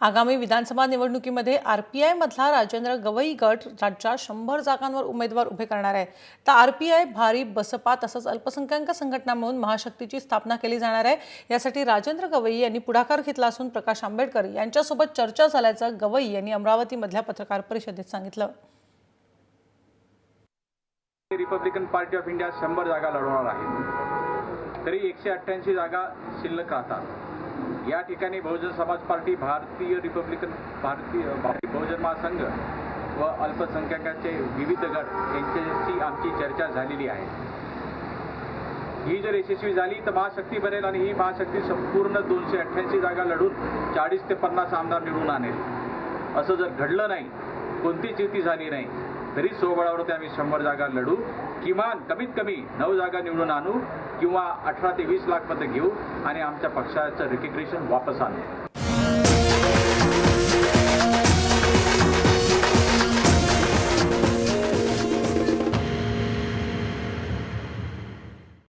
आगामी विधानसभा निवडणुकीमध्ये आरपीआय मधला राजेंद्र गवई गट राज्यात 100 जागांवर उमेदवार उभे करणार आहे। तर आरपीआय, भारिप, बसपा तसंच अल्पसंख्याक संघटना म्हणून महाशक्तीची स्थापना केली जाणार आहे। यासाठी राजेंद्र गवई यांनी पुढाकार घेतला असून प्रकाश आंबेडकर यांच्यासोबत चर्चा झाल्याचं गवई यांनी अमरावतीमधल्या पत्रकार परिषदेत सांगितलं। रिपब्लिकन पार्टी ऑफ इंडिया 100 जागा लढवणार आहे, तरी 188 जागा शिल्लक राहतात। या ठिकाणी बहुजन समाज पार्टी, भारतीय बहुजन महासंघ व अल्पसंख्याकांचे विविध गट यांच्याशी आमची चर्चा झालेली आहे। ही जर यशस्वी झाली तर महाशक्ती बनेल आणि ही महाशक्ती संपूर्ण 288 जागा लढून 40 ते 50 आमदार निवडून आणेल। असं जर घडलं नाही, कोणतीच युती झाली नाही, तरी स्वबळावरती आम्ही 100 जागा लढू, किमान कमीत कमी 9 जागा निवडून आणू किंवा 18 ते 20 लाख मतं घेऊ आणि आमच्या पक्षाचं रिकग्निशन वापस आणू।